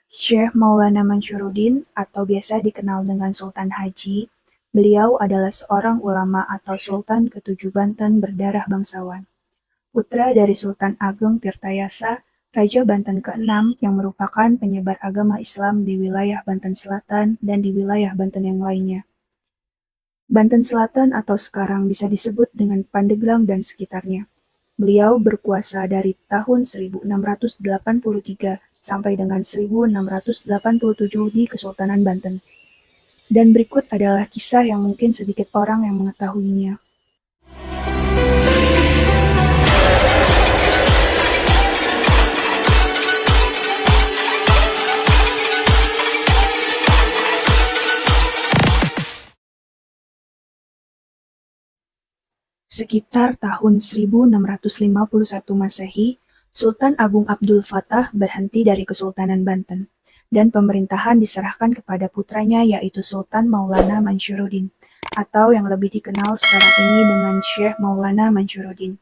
Syekh Maulana Mansyuruddin atau biasa dikenal dengan Sultan Haji, beliau adalah seorang ulama atau Sultan ketujuh Banten berdarah bangsawan. Putra dari Sultan Ageng Tirtayasa, Raja Banten ke-6 yang merupakan penyebar agama Islam di wilayah Banten Selatan dan di wilayah Banten yang lainnya. Banten Selatan atau sekarang bisa disebut dengan Pandeglang dan sekitarnya. Beliau berkuasa dari tahun 1683 sampai dengan 1687 di Kesultanan Banten. Dan berikut adalah kisah yang mungkin sedikit orang yang mengetahuinya. Sekitar tahun 1651 Masehi, Sultan Agung Abdul Fattah berhenti dari Kesultanan Banten, dan pemerintahan diserahkan kepada putranya yaitu Sultan Maulana Mansyuruddin, atau yang lebih dikenal sekarang ini dengan Syekh Maulana Mansyuruddin.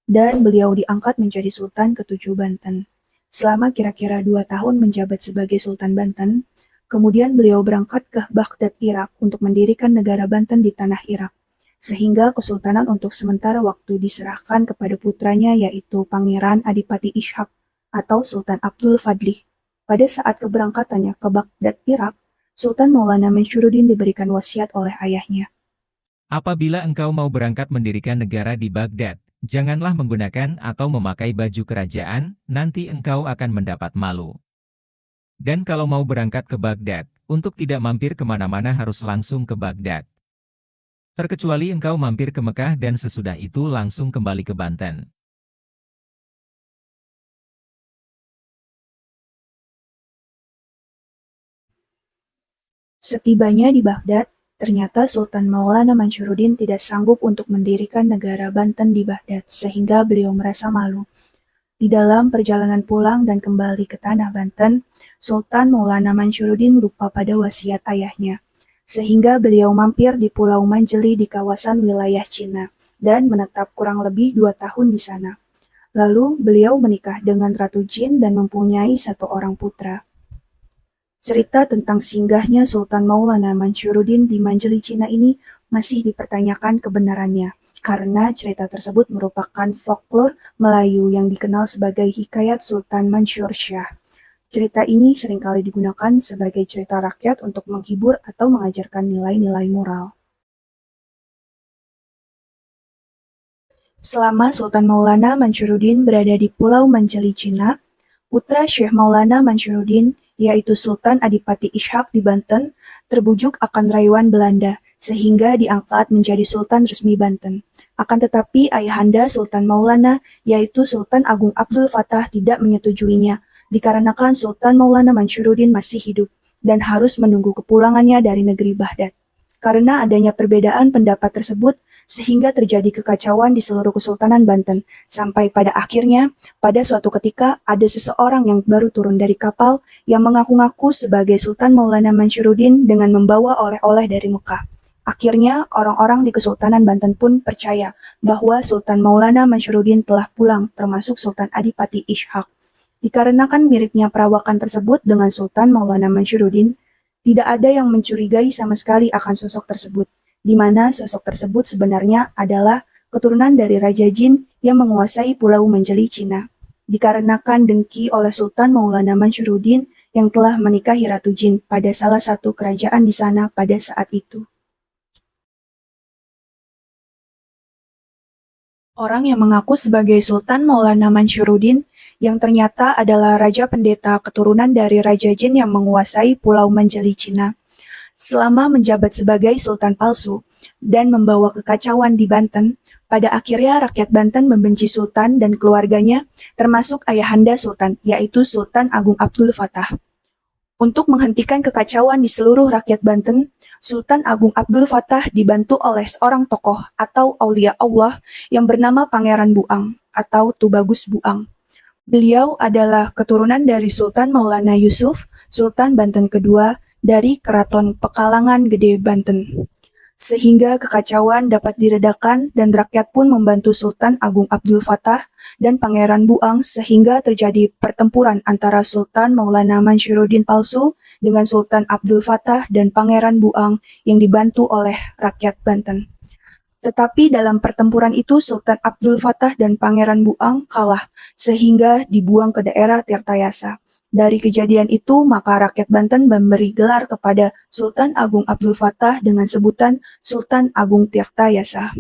Dan beliau diangkat menjadi Sultan ketujuh Banten. Selama kira-kira 2 tahun menjabat sebagai Sultan Banten, kemudian beliau berangkat ke Baghdad, Irak untuk mendirikan negara Banten di tanah Irak, sehingga kesultanan untuk sementara waktu diserahkan kepada putranya yaitu Pangeran Adipati Ishak atau Sultan Abdul Fadlih. Pada saat keberangkatannya ke Baghdad, Irak, Sultan Maulana Mansyuruddin diberikan wasiat oleh ayahnya. Apabila engkau mau berangkat mendirikan negara di Baghdad, janganlah menggunakan atau memakai baju kerajaan, nanti engkau akan mendapat malu. Dan kalau mau berangkat ke Baghdad, untuk tidak mampir kemana-mana harus langsung ke Baghdad. Terkecuali engkau mampir ke Mekah dan sesudah itu langsung kembali ke Banten. Setibanya di Baghdad, ternyata Sultan Maulana Mansyuruddin tidak sanggup untuk mendirikan negara Banten di Baghdad, sehingga beliau merasa malu. Di dalam perjalanan pulang dan kembali ke tanah Banten, Sultan Maulana Mansyuruddin lupa pada wasiat ayahnya, sehingga beliau mampir di Pulau Manjeli di kawasan wilayah Cina, dan menetap kurang lebih 2 tahun di sana. Lalu beliau menikah dengan Ratu Jin dan mempunyai 1 orang putra. Cerita tentang singgahnya Sultan Maulana Mansyuruddin di Manjeli Cina ini masih dipertanyakan kebenarannya, karena cerita tersebut merupakan folklore Melayu yang dikenal sebagai Hikayat Sultan Mansyur Shah. Cerita ini seringkali digunakan sebagai cerita rakyat untuk menghibur atau mengajarkan nilai-nilai moral. Selama Sultan Maulana Mansyuruddin berada di Pulau Manjeli Cina, putra Syekh Maulana Mansyuruddin, yaitu Sultan Adipati Ishak di Banten, terbujuk akan rayuan Belanda, sehingga diangkat menjadi Sultan resmi Banten. Akan tetapi ayahanda Sultan Maulana, yaitu Sultan Agung Abdul Fattah tidak menyetujuinya, dikarenakan Sultan Maulana Mansyuruddin masih hidup, dan harus menunggu kepulangannya dari negeri Baghdad. Karena adanya perbedaan pendapat tersebut, sehingga terjadi kekacauan di seluruh Kesultanan Banten, sampai pada akhirnya, pada suatu ketika ada seseorang yang baru turun dari kapal yang mengaku-ngaku sebagai Sultan Maulana Mansyuruddin dengan membawa oleh-oleh dari Mekah. Akhirnya, orang-orang di Kesultanan Banten pun percaya bahwa Sultan Maulana Mansyuruddin telah pulang, termasuk Sultan Adipati Ishak. Dikarenakan miripnya perawakan tersebut dengan Sultan Maulana Mansyuruddin, tidak ada yang mencurigai sama sekali akan sosok tersebut, di mana sosok tersebut sebenarnya adalah keturunan dari Raja Jin yang menguasai Pulau Manjeli Cina, dikarenakan dengki oleh Sultan Maulana Mansyuruddin yang telah menikahi Ratu Jin pada salah satu kerajaan di sana pada saat itu. Orang yang mengaku sebagai Sultan Maulana Mansyuruddin yang ternyata adalah Raja Pendeta keturunan dari Raja Jin yang menguasai Pulau Manjeli Cina. Selama menjabat sebagai Sultan palsu dan membawa kekacauan di Banten, pada akhirnya rakyat Banten membenci Sultan dan keluarganya, termasuk ayahanda Sultan, yaitu Sultan Agung Abdul Fattah. Untuk menghentikan kekacauan di seluruh rakyat Banten, Sultan Agung Abdul Fattah dibantu oleh seorang tokoh atau aulia Allah yang bernama Pangeran Buang atau Tubagus Buang. Beliau adalah keturunan dari Sultan Maulana Yusuf, Sultan Banten kedua dari Keraton Pekalangan Gede Banten. sehingga kekacauan dapat diredakan dan rakyat pun membantu Sultan Agung Abdul Fattah dan Pangeran Buang sehingga terjadi pertempuran antara Sultan Maulana Manshuruddin palsu dengan Sultan Abdul Fattah dan Pangeran Buang yang dibantu oleh rakyat Banten. Tetapi dalam pertempuran itu Sultan Abdul Fattah dan Pangeran Buang kalah sehingga dibuang ke daerah Tirtayasa. Dari kejadian itu, maka rakyat Banten memberi gelar kepada Sultan Agung Abdul Fattah dengan sebutan Sultan Agung Tirtayasa.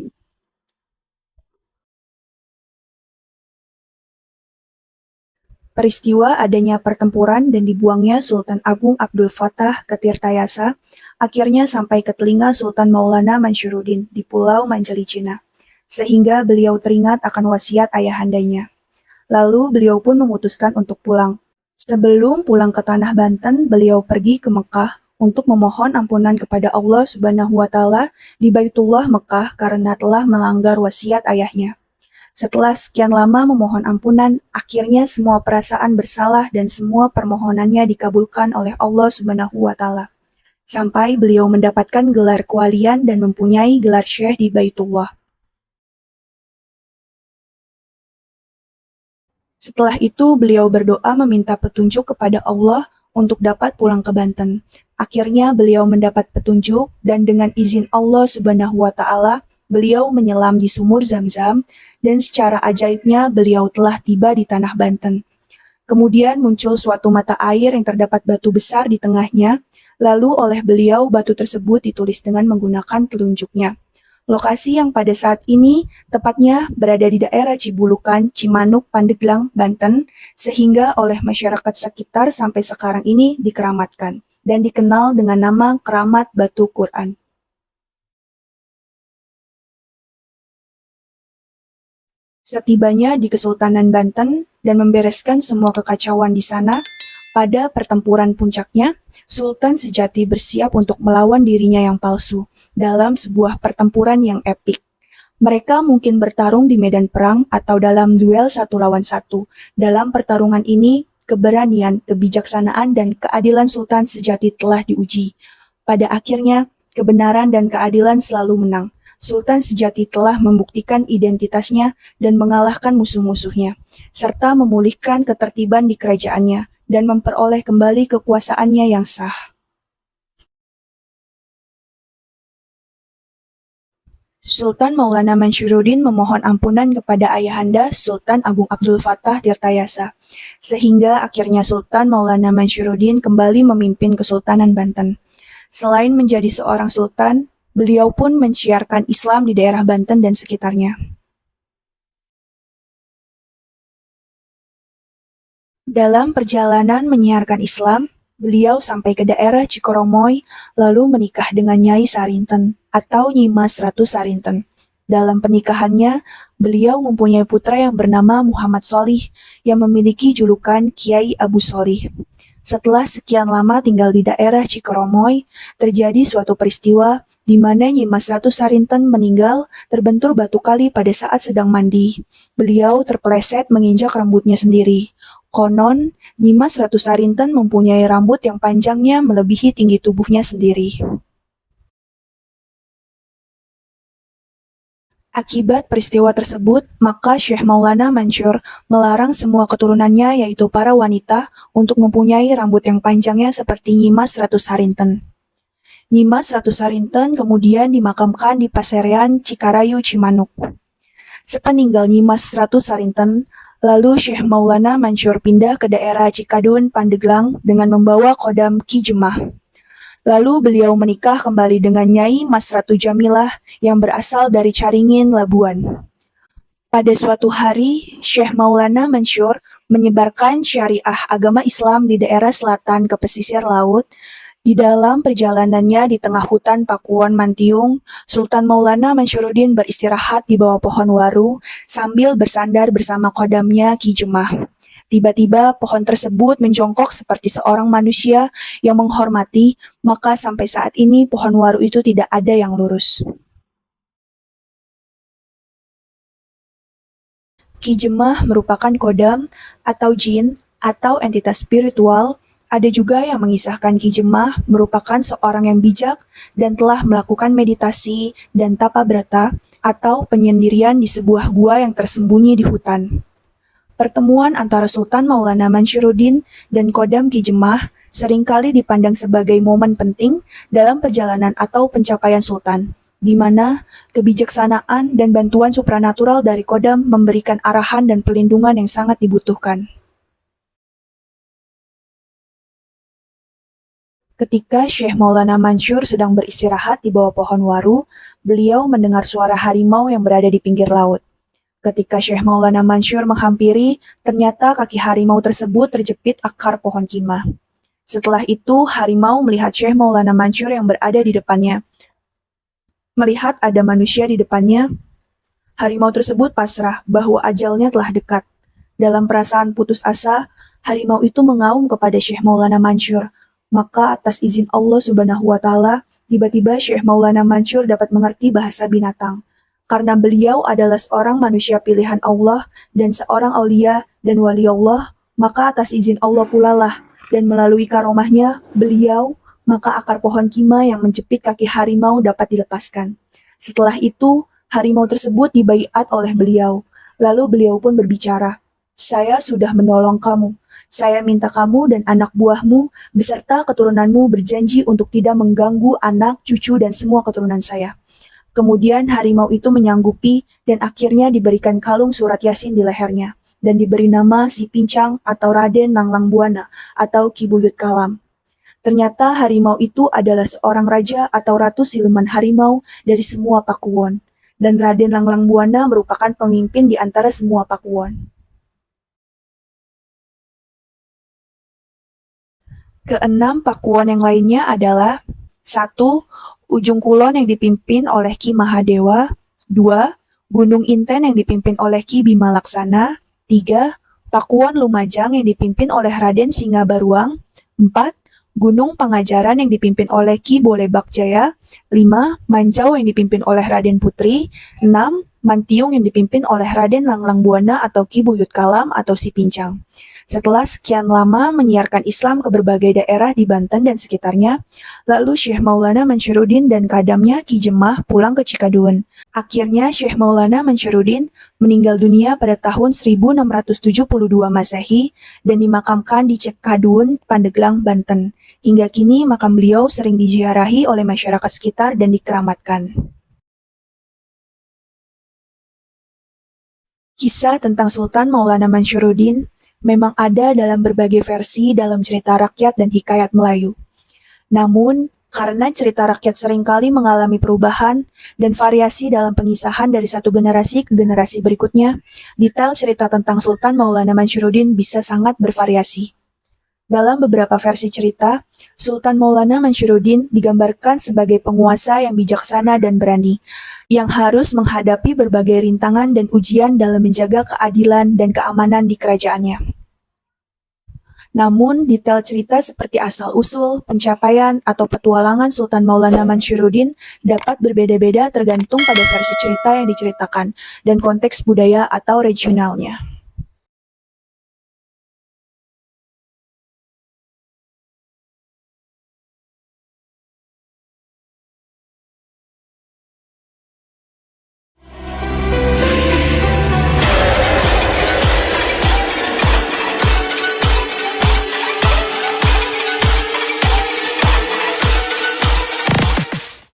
Peristiwa adanya pertempuran dan dibuangnya Sultan Agung Abdul Fattah ke Tirtayasa akhirnya sampai ke telinga Sultan Maulana Manshuruddin di Pulau Manjelicina, sehingga beliau teringat akan wasiat ayahandanya. Lalu beliau pun memutuskan untuk pulang. Sebelum pulang ke tanah Banten, beliau pergi ke Mekah untuk memohon ampunan kepada Allah Subhanahu wa Ta'ala di Baitullah Mekah karena telah melanggar wasiat ayahnya. Setelah sekian lama memohon ampunan, akhirnya semua perasaan bersalah dan semua permohonannya dikabulkan oleh Allah Subhanahu wa Ta'ala. Sampai beliau mendapatkan gelar kewalian dan mempunyai gelar syekh di Baitullah. Setelah itu beliau berdoa meminta petunjuk kepada Allah untuk dapat pulang ke Banten. Akhirnya beliau mendapat petunjuk dan dengan izin Allah Subhanahu wa Ta'ala, beliau menyelam di sumur Zam-Zam dan secara ajaibnya beliau telah tiba di tanah Banten. Kemudian muncul suatu mata air yang terdapat batu besar di tengahnya, lalu oleh beliau batu tersebut ditulis dengan menggunakan telunjuknya. Lokasi yang pada saat ini tepatnya berada di daerah Cibulukan, Cimanuk, Pandeglang, Banten, sehingga oleh masyarakat sekitar sampai sekarang ini dikeramatkan dan dikenal dengan nama Keramat Batu Quran. Setibanya di Kesultanan Banten dan membereskan semua kekacauan di sana, pada pertempuran puncaknya, Sultan sejati bersiap untuk melawan dirinya yang palsu dalam sebuah pertempuran yang epik. Mereka mungkin bertarung di medan perang atau dalam duel satu lawan satu. Dalam pertarungan ini, keberanian, kebijaksanaan, dan keadilan Sultan sejati telah diuji. Pada akhirnya, kebenaran dan keadilan selalu menang. Sultan sejati telah membuktikan identitasnya dan mengalahkan musuh-musuhnya, serta memulihkan ketertiban di kerajaannya dan memperoleh kembali kekuasaannya yang sah. Sultan Maulana Manshuruddin memohon ampunan kepada ayahanda Sultan Agung Abdul Fattah Tirtayasa, sehingga akhirnya Sultan Maulana Manshuruddin kembali memimpin Kesultanan Banten. Selain menjadi seorang sultan, beliau pun menciarkan Islam di daerah Banten dan sekitarnya. Dalam perjalanan menyiarkan Islam, beliau sampai ke daerah Cikoromoy, lalu menikah dengan Nyai Sarinten atau Nyi Mas Ratu Sarinten. Dalam pernikahannya, beliau mempunyai putra yang bernama Muhammad Sholih, yang memiliki julukan Kiai Abu Sholih. Setelah sekian lama tinggal di daerah Cikoromoy, terjadi suatu peristiwa di mana Nyi Mas Ratu Sarinten meninggal terbentur batu kali pada saat sedang mandi. Beliau terpeleset menginjak rambutnya sendiri. Konon, Nyi Mas Ratu Sarinten mempunyai rambut yang panjangnya melebihi tinggi tubuhnya sendiri. Akibat peristiwa tersebut, maka Syekh Maulana Mansyur melarang semua keturunannya yaitu para wanita untuk mempunyai rambut yang panjangnya seperti Nyi Mas Ratu Sarinten. Nyi Mas Ratu Sarinten kemudian dimakamkan di Paserean Cikarayu, Cimanuk. Sepeninggal Nyi Mas Ratu Sarinten, lalu Syekh Maulana Mansyur pindah ke daerah Cikadun, Pandeglang dengan membawa kodam Ki Jemah. Lalu beliau menikah kembali dengan Nyai Mas Ratu Jamilah yang berasal dari Caringin, Labuan. Pada suatu hari, Syekh Maulana Mansyur menyebarkan syariah agama Islam di daerah selatan ke pesisir laut. Di dalam perjalanannya di tengah hutan Pakuwon Mantiung, Sultan Maulana Manshuruddin beristirahat di bawah pohon waru sambil bersandar bersama kodamnya Ki Jemah. Tiba-tiba pohon tersebut menjongkok seperti seorang manusia yang menghormati, maka sampai saat ini pohon waru itu tidak ada yang lurus. Ki Jemah merupakan kodam atau jin atau entitas spiritual Ada juga yang mengisahkan Ki Jemah merupakan seorang yang bijak dan telah melakukan meditasi dan tapa brata atau penyendirian di sebuah gua yang tersembunyi di hutan. Pertemuan antara Sultan Maulana Manshuruddin dan Kodam Ki Jemah seringkali dipandang sebagai momen penting dalam perjalanan atau pencapaian Sultan, di mana kebijaksanaan dan bantuan supranatural dari Kodam memberikan arahan dan perlindungan yang sangat dibutuhkan. Ketika Syekh Maulana Mansyur sedang beristirahat di bawah pohon waru, beliau mendengar suara harimau yang berada di pinggir laut. Ketika Syekh Maulana Mansyur menghampiri, ternyata kaki harimau tersebut terjepit akar pohon kimah. Setelah itu, harimau melihat Syekh Maulana Mansyur yang berada di depannya. Melihat ada manusia di depannya, harimau tersebut pasrah bahwa ajalnya telah dekat. Dalam perasaan putus asa, harimau itu mengaum kepada Syekh Maulana Mansyur. Maka atas izin Allah Subhanahu wa Ta'ala, tiba-tiba Syekh Maulana Mansyur dapat mengerti bahasa binatang. Karena beliau adalah seorang manusia pilihan Allah dan seorang aulia dan wali Allah, maka atas izin Allah pula lah dan melalui karomahnya beliau, maka akar pohon kima yang menjepit kaki harimau dapat dilepaskan. Setelah itu, harimau tersebut dibaiat oleh beliau. Lalu beliau pun berbicara, "Saya sudah menolong kamu. Saya minta kamu dan anak buahmu beserta keturunanmu berjanji untuk tidak mengganggu anak, cucu, dan semua keturunan saya." Kemudian harimau itu menyanggupi dan akhirnya diberikan kalung surat Yasin di lehernya dan diberi nama Si Pincang atau Raden Langlang Buana atau Ki Buyut Kalam. Ternyata harimau itu adalah seorang raja atau ratu siluman harimau dari semua Pakuwon, dan Raden Langlang Buana merupakan pemimpin di antara semua Pakuwon. Keenam Pakuwon yang lainnya adalah 1. Ujung Kulon yang dipimpin oleh Ki Mahadewa. 2. Gunung Inten yang dipimpin oleh Ki Bima Laksana. 3. Pakuwon Lumajang yang dipimpin oleh Raden Singa Baruang. 4. Gunung Pangajaran yang dipimpin oleh Ki Bolebak Jaya. 5. Mancau yang dipimpin oleh Raden Putri. 6. Mantiung yang dipimpin oleh Raden Langlang Buana atau Ki Buyut Kalam atau Si Pincang. Setelah sekian lama menyiarkan Islam ke berbagai daerah di Banten dan sekitarnya, lalu Syekh Maulana Manshuruddin dan kadamnya Ki Jemah pulang ke Cikadun. Akhirnya Syekh Maulana Manshuruddin meninggal dunia pada tahun 1672 Masehi dan dimakamkan di Cikadun, Pandeglang, Banten. Hingga kini makam beliau sering diziarahi oleh masyarakat sekitar dan dikeramatkan. Kisah tentang Sultan Maulana Manshuruddin memang ada dalam berbagai versi dalam cerita rakyat dan hikayat Melayu. Namun, karena cerita rakyat seringkali mengalami perubahan dan variasi dalam pengisahan dari satu generasi ke generasi berikutnya, detail cerita tentang Sultan Maulana Manshuruddin bisa sangat bervariasi. Dalam beberapa versi cerita, Sultan Maulana Manshuruddin digambarkan sebagai penguasa yang bijaksana dan berani, yang harus menghadapi berbagai rintangan dan ujian dalam menjaga keadilan dan keamanan di kerajaannya. Namun, detail cerita seperti asal-usul, pencapaian, atau petualangan Sultan Maulana Manshuruddin dapat berbeda-beda tergantung pada versi cerita yang diceritakan dan konteks budaya atau regionalnya.